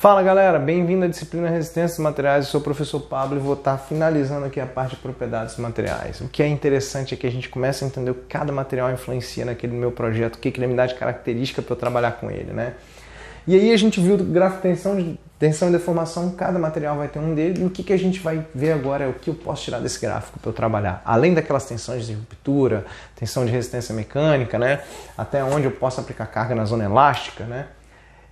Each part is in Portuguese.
Fala galera, bem-vindo à disciplina Resistência dos Materiais. Eu sou o professor Pablo e vou estar finalizando aqui a parte de propriedades dos materiais. O que é interessante é que a gente começa a entender o que cada material influencia naquele meu projeto, o que ele me dá de característica para eu trabalhar com ele, né? E aí a gente viu o gráfico de tensão e deformação, cada material vai ter um dele, e o que a gente vai ver agora é o que eu posso tirar desse gráfico para eu trabalhar. Além daquelas tensões de ruptura, tensão de resistência mecânica, né? Até onde eu posso aplicar carga na zona elástica, né?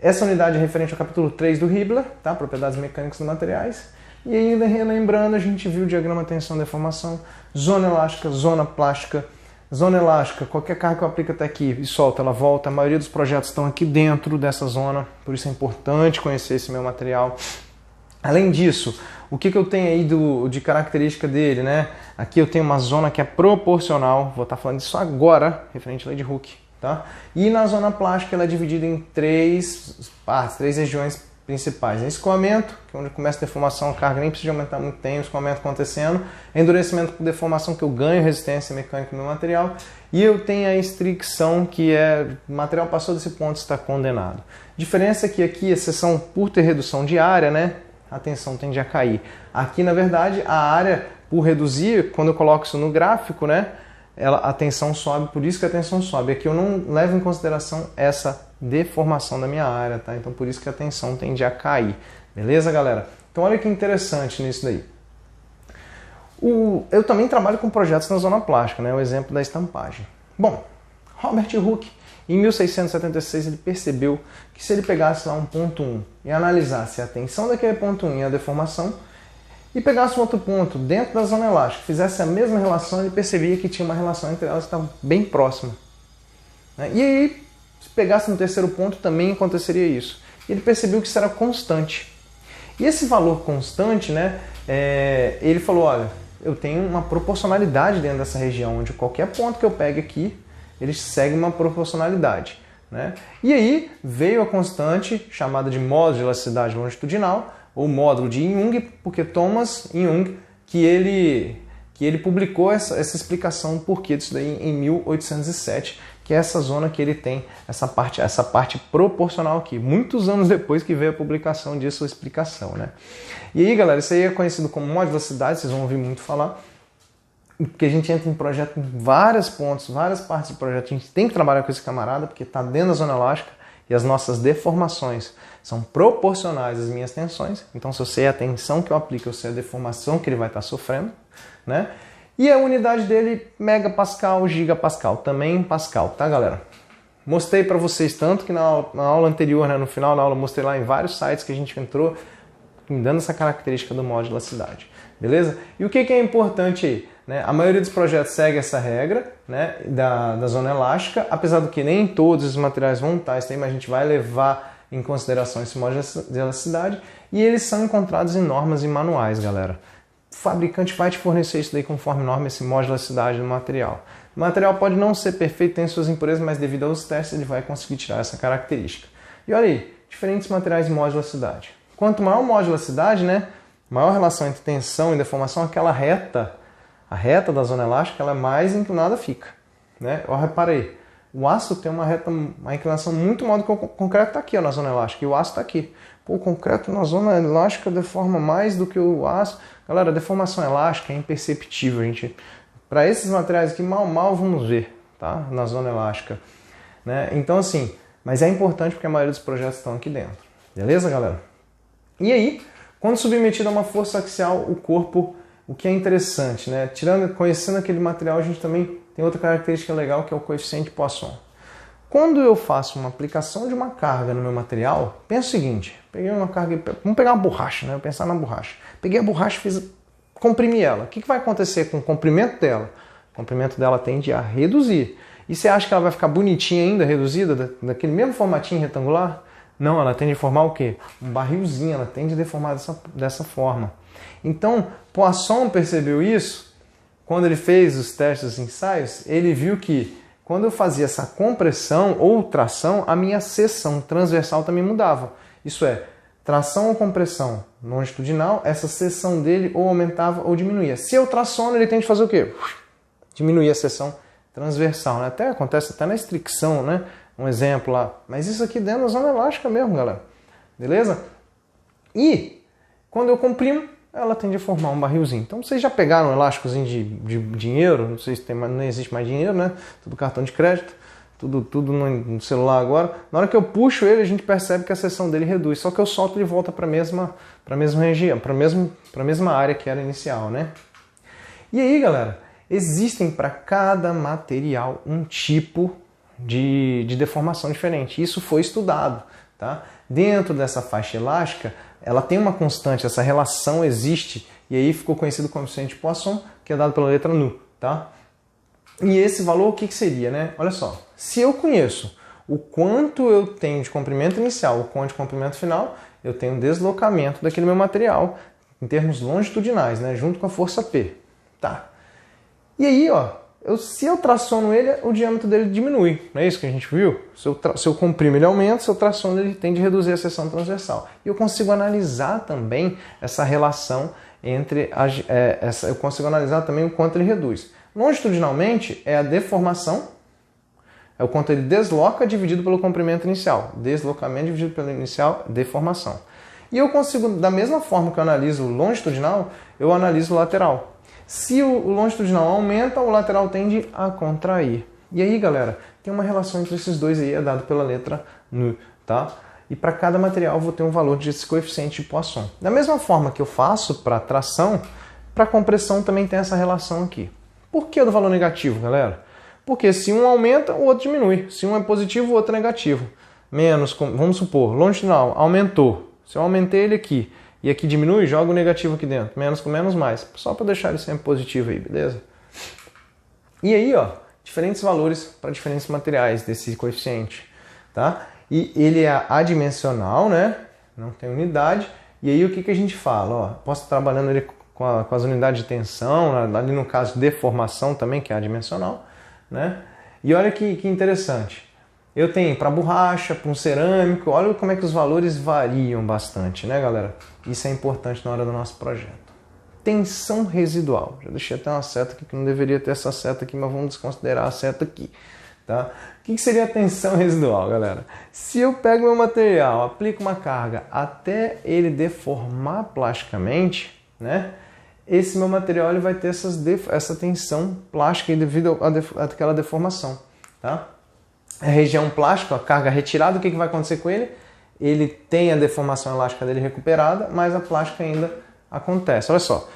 Essa unidade é referente ao capítulo 3 do Hibbeler, tá? Propriedades mecânicas dos materiais. E ainda relembrando, a gente viu o diagrama tensão-deformação, zona elástica, zona plástica. Zona elástica, qualquer carga que eu aplico até aqui e solto, ela volta. A maioria dos projetos estão aqui dentro dessa zona, por isso é importante conhecer esse meu material. Além disso, o que eu tenho aí de característica dele, né? Aqui eu tenho uma zona que é proporcional, vou estar falando disso agora, referente à lei de Hooke. Tá? E na zona plástica ela é dividida em três partes, três regiões principais. Escoamento, que é onde começa a deformação, a carga nem precisa aumentar muito, tem o escoamento acontecendo. Endurecimento por deformação, que eu ganho resistência mecânica no meu material. E eu tenho a estricção, que é o material passou desse ponto, está condenado. Diferença é que aqui, exceção por ter redução de área, né, a tensão tende a cair. Aqui, na verdade, a área, por reduzir, quando eu coloco isso no gráfico, né, a tensão sobe, por isso que a tensão sobe. Aqui eu não levo em consideração essa deformação da minha área, tá? Então por isso que a tensão tende a cair. Beleza, galera? Então olha que interessante nisso daí. Eu também trabalho com projetos na zona plástica, né? O exemplo da estampagem. Bom, Robert Hooke, em 1676, ele percebeu que se ele pegasse lá um ponto 1 e analisasse a tensão daquele ponto 1 e a deformação, e pegasse um outro ponto dentro da zona elástica, fizesse a mesma relação, ele percebia que tinha uma relação entre elas que estava bem próxima. E aí, se pegasse no terceiro ponto, também aconteceria isso. E ele percebeu que isso era constante. E esse valor constante, né, ele falou, olha, eu tenho uma proporcionalidade dentro dessa região, onde qualquer ponto que eu pegue aqui, ele segue uma proporcionalidade. Né? E aí veio a constante chamada de módulo de elasticidade longitudinal, ou módulo de Jung, porque Thomas Jung, que ele publicou essa explicação do porquê disso daí em 1807, que é essa zona que ele tem, essa parte proporcional aqui, muitos anos depois que veio a publicação disso, a explicação. Né? E aí, galera, isso aí é conhecido como módulo de elasticidade, vocês vão ouvir muito falar, porque a gente entra em projeto em vários pontos, várias partes do projeto, a gente tem que trabalhar com esse camarada, porque está dentro da zona elástica, e as nossas deformações são proporcionais às minhas tensões. Então, se eu sei a tensão que eu aplico, eu sei a deformação que ele vai estar sofrendo. Né? E a unidade dele, megapascal, gigapascal, também em pascal, tá, galera? Mostrei para vocês tanto que na aula anterior, né, no final da aula, mostrei lá em vários sites que a gente entrou, me dando essa característica do módulo de elasticidade. Beleza? E o que é importante aí? Né? A maioria dos projetos segue essa regra, né, da zona elástica, apesar do que nem todos os materiais vão estar isso aí, mas a gente vai levar em consideração esse módulo de elasticidade e eles são encontrados em normas e manuais, galera. O fabricante vai te fornecer isso daí conforme norma, esse módulo de elasticidade do material. O material pode não ser perfeito, tem suas impurezas, mas devido aos testes ele vai conseguir tirar essa característica. E olha aí, diferentes materiais de módulo de elasticidade. Quanto maior o módulo de elasticidade, né, maior relação entre tensão e deformação, aquela reta, a reta da zona elástica, ela mais inclinada fica. Né? Eu reparei, o aço tem uma inclinação muito maior do que o concreto está aqui, ó, na zona elástica, e o aço está aqui. Pô, o concreto na zona elástica deforma mais do que o aço. Galera, a deformação elástica é imperceptível, gente. Para esses materiais aqui, mal vamos ver, tá? Na zona elástica. Né? Então, assim, mas é importante porque a maioria dos projetos estão aqui dentro. Beleza, galera? E aí, quando submetido a uma força axial, o corpo, o que é interessante, né? Conhecendo aquele material, a gente também tem outra característica legal que é o coeficiente Poisson. Quando eu faço uma aplicação de uma carga no meu material, pensa o seguinte, peguei uma carga, vamos pegar uma borracha, né? Eu pensar na borracha. Peguei a borracha e comprimi ela. O que vai acontecer com o comprimento dela? O comprimento dela tende a reduzir. E você acha que ela vai ficar bonitinha ainda, reduzida, daquele mesmo formatinho retangular? Não, ela tende a formar o quê? Um barrilzinho, ela tende a deformar dessa forma. Então, Poisson percebeu isso, quando ele fez os testes, os ensaios, ele viu que quando eu fazia essa compressão ou tração, a minha seção transversal também mudava. Isso é, tração ou compressão longitudinal, essa seção dele ou aumentava ou diminuía. Se eu traciono, ele tende a fazer o quê? Diminuir a seção transversal. Né? Acontece até na estricção, né? Um exemplo lá. Mas isso aqui dentro da zona elástica mesmo, galera. Beleza? E quando eu comprimo, ela tende a formar um barrilzinho. Então vocês já pegaram um elásticozinho de dinheiro, não sei se tem, não existe mais dinheiro, né? Tudo cartão de crédito, tudo no celular agora. Na hora que eu puxo ele, a gente percebe que a seção dele reduz, só que eu solto ele e volta para a mesma região, para a mesma área que era inicial, né? E aí, galera, existem para cada material um tipo de deformação diferente. Isso foi estudado, tá? Dentro dessa faixa elástica, ela tem uma constante, essa relação existe, e aí ficou conhecido como coeficiente de Poisson, que é dado pela letra nu, tá? E esse valor, o que seria, né? Olha só, se eu conheço o quanto eu tenho de comprimento inicial, o quanto de comprimento final, eu tenho deslocamento daquele meu material em termos longitudinais, né? Junto com a força P, tá? E aí, ó, se eu traciono ele, o diâmetro dele diminui. Não é isso que a gente viu? Se eu comprimo, ele aumenta, se eu traciono, ele tende a reduzir a seção transversal. E eu consigo analisar também essa relação entre... eu consigo analisar também o quanto ele reduz. Longitudinalmente, é a deformação, é o quanto ele desloca dividido pelo comprimento inicial. Deslocamento dividido pelo inicial, deformação. E eu consigo, da mesma forma que eu analiso o longitudinal, eu analiso o lateral. Se o longitudinal aumenta, o lateral tende a contrair. E aí, galera, tem uma relação entre esses dois aí, é dado pela letra nu, tá? E para cada material eu vou ter um valor desse coeficiente de Poisson. Da mesma forma que eu faço para tração, para compressão também tem essa relação aqui. Por que do valor negativo, galera? Porque se um aumenta, o outro diminui. Se um é positivo, o outro é negativo. Menos, vamos supor, longitudinal aumentou. Se eu aumentei ele aqui, e aqui diminui, joga o negativo aqui dentro. Menos com menos, mais. Só para deixar ele sempre positivo aí, beleza? E aí, ó, diferentes valores para diferentes materiais desse coeficiente, tá? E ele é adimensional, né? Não tem unidade. E aí o que a gente fala? Ó, posso estar trabalhando ele com as unidades de tensão, ali no caso deformação também, que é adimensional, né? E olha que interessante. Eu tenho para borracha, para um cerâmico, olha como é que os valores variam bastante, né, galera? Isso é importante na hora do nosso projeto. Tensão residual. Já deixei até uma seta aqui que não deveria ter essa seta aqui, mas vamos desconsiderar a seta aqui, tá? O que seria a tensão residual, galera? Se eu pego meu material, aplico uma carga até ele deformar plasticamente, né? Esse meu material ele vai ter essa tensão plástica devido àquela deformação, tá? A região plástica, a carga retirada, o que vai acontecer com ele? Ele tem a deformação elástica dele recuperada, mas a plástica ainda acontece. Olha só,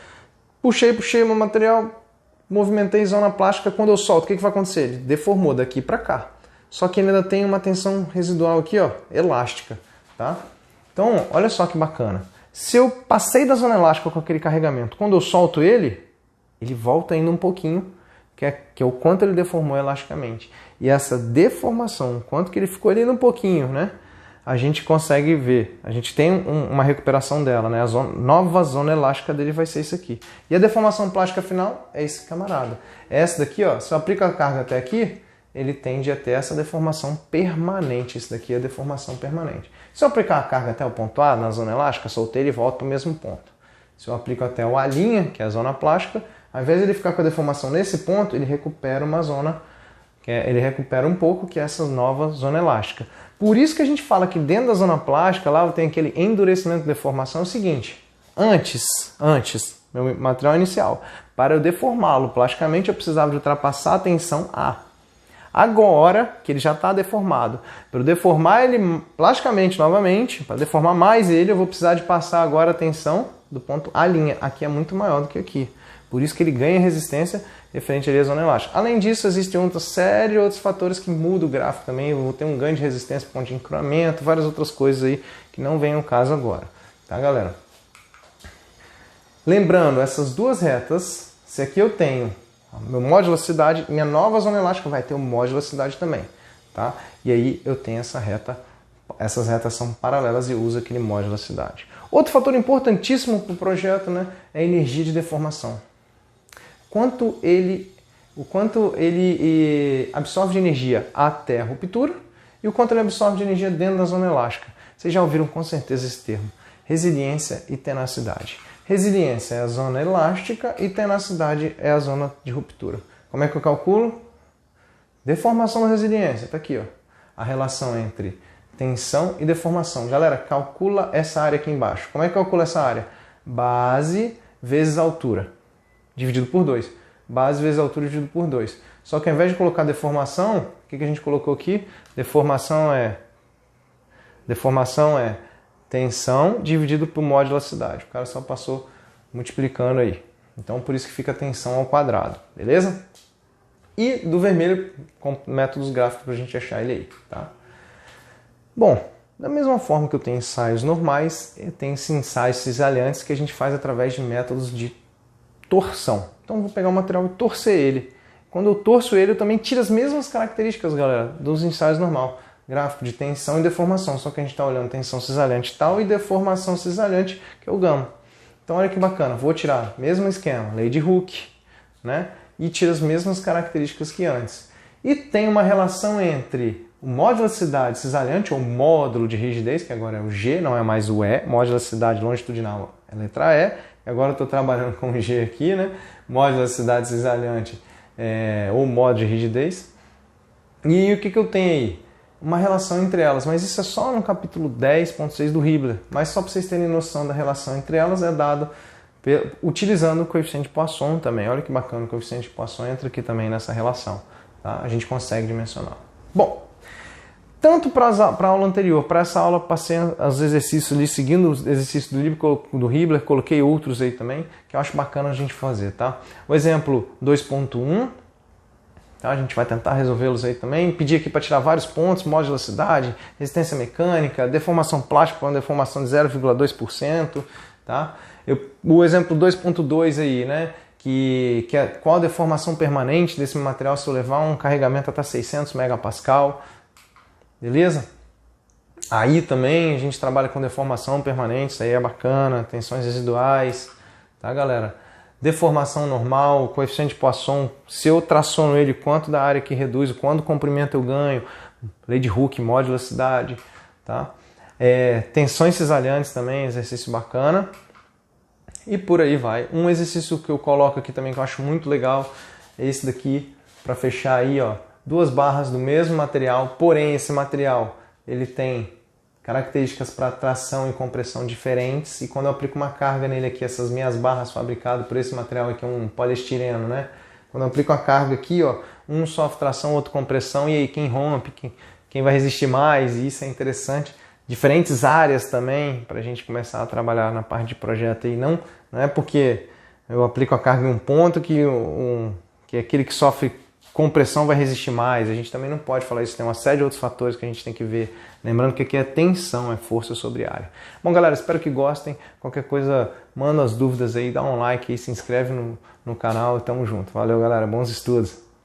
puxei meu material, movimentei zona plástica, quando eu solto, o que vai acontecer? Ele deformou daqui para cá. Só que ele ainda tem uma tensão residual aqui, ó, elástica, tá? Então, olha só que bacana. Se eu passei da zona elástica com aquele carregamento, quando eu solto ele volta ainda um pouquinho, que é o quanto ele deformou elasticamente. E essa deformação, quanto que ele ficou ali um pouquinho, né? A gente consegue ver, a gente tem uma recuperação dela, né? Nova zona elástica dele vai ser isso aqui. E a deformação plástica final é esse camarada. Essa daqui, ó, se eu aplico a carga até aqui, ele tende a ter essa deformação permanente. Isso daqui é a deformação permanente. Se eu aplicar a carga até o ponto A, na zona elástica, soltei ele e volta para o mesmo ponto. Se eu aplico até o A', que é a zona plástica, ao invés de ele ficar com a deformação nesse ponto, ele recupera uma zona, ele recupera um pouco, que é essa nova zona elástica. Por isso que a gente fala que dentro da zona plástica, lá tem aquele endurecimento de deformação, é o seguinte, antes, meu material inicial, para eu deformá-lo plasticamente, eu precisava de ultrapassar a tensão A. Agora, que ele já está deformado, para eu deformar ele plasticamente novamente, para deformar mais ele, eu vou precisar de passar agora a tensão do ponto A'. Aqui é muito maior do que aqui. Por isso que ele ganha resistência referente à zona elástica. Além disso, existem outra série de outros fatores que mudam o gráfico também. Eu vou ter um ganho de resistência, ponto de encruamento, várias outras coisas aí que não vem ao caso agora. Tá, galera? Lembrando, essas duas retas, se aqui eu tenho meu módulo de elasticidade, minha nova zona elástica vai ter o módulo de elasticidade também. Tá? E aí eu tenho essa reta, essas retas são paralelas e uso aquele módulo de elasticidade. Outro fator importantíssimo para o projeto, né, é a energia de deformação. O quanto ele absorve de energia até a ruptura e o quanto ele absorve de energia dentro da zona elástica. Vocês já ouviram com certeza esse termo, resiliência e tenacidade. Resiliência é a zona elástica e tenacidade é a zona de ruptura. Como é que eu calculo? Deformação da resiliência, está aqui, ó. A relação entre tensão e deformação. Galera, calcula essa área aqui embaixo. Como é que calcula essa área? Base vezes altura, dividido por 2. Base vezes altura dividido por 2. Só que ao invés de colocar deformação, o que a gente colocou aqui? Deformação é tensão dividido por módulo da cidade. O cara só passou multiplicando aí. Então, por isso que fica tensão ao quadrado, beleza? E do vermelho, com métodos gráficos para a gente achar ele aí, tá? Bom, da mesma forma que eu tenho ensaios normais, eu tenho esses ensaios cisalhantes que a gente faz através de métodos de torção. Então, eu vou pegar o material e torcer ele. Quando eu torço ele, eu também tiro as mesmas características, galera, dos ensaios normal. Gráfico de tensão e deformação, só que a gente está olhando tensão cisalhante tal e deformação cisalhante, que é o gama. Então olha que bacana, vou tirar o mesmo esquema, lei de Hooke, né? E tiro as mesmas características que antes. E tem uma relação entre o módulo de elasticidade cisalhante, ou módulo de rigidez, que agora é o G, não é mais o E, módulo de elasticidade longitudinal é a letra E, e agora eu estou trabalhando com o G aqui, né? Módulo de elasticidade cisalhante ou módulo de rigidez. E o que eu tenho aí? Uma relação entre elas, mas isso é só no capítulo 10.6 do Hibbeler. Mas só para vocês terem noção da relação entre elas, é dado utilizando o coeficiente de Poisson também. Olha que bacana, o coeficiente de Poisson entra aqui também nessa relação. Tá? A gente consegue dimensionar. Bom, tanto para a aula anterior, para essa aula passei os exercícios ali, seguindo os exercícios do Hibbeler, coloquei outros aí também, que eu acho bacana a gente fazer. Tá? O exemplo 2.1, tá? A gente vai tentar resolvê-los aí também. Pedi aqui para tirar vários pontos: módulo de elasticidade, resistência mecânica, deformação plástica com uma deformação de 0,2%. Tá? O exemplo 2.2 aí, né? Que é qual a deformação permanente desse material se eu levar um carregamento até 600 megapascal. Beleza? Aí também a gente trabalha com deformação permanente, isso aí é bacana, tensões residuais, tá, galera? Deformação normal, coeficiente de Poisson, se eu traciono ele, quanto da área que reduz, quanto comprimento eu ganho, lei de Hooke, módulo de elasticidade, tá? Tensões cisalhantes também, exercício bacana. E por aí vai. Um exercício que eu coloco aqui também que eu acho muito legal é esse daqui, para fechar aí, ó, 2 barras do mesmo material, porém esse material ele tem características para tração e compressão diferentes, e quando eu aplico uma carga nele aqui, essas minhas barras fabricadas por esse material aqui, um poliestireno, né? Quando eu aplico a carga aqui, ó, um sofre tração, outro compressão, e aí quem rompe, quem vai resistir mais, e isso é interessante. Diferentes áreas também, para a gente começar a trabalhar na parte de projeto aí, não é porque eu aplico a carga em um ponto que aquele que sofre compressão vai resistir mais. A gente também não pode falar isso, tem uma série de outros fatores que a gente tem que ver. Lembrando que aqui é tensão, é força sobre área. Bom, galera, espero que gostem. Qualquer coisa, manda as dúvidas aí, dá um like aí, se inscreve no canal e tamo junto. Valeu, galera, bons estudos!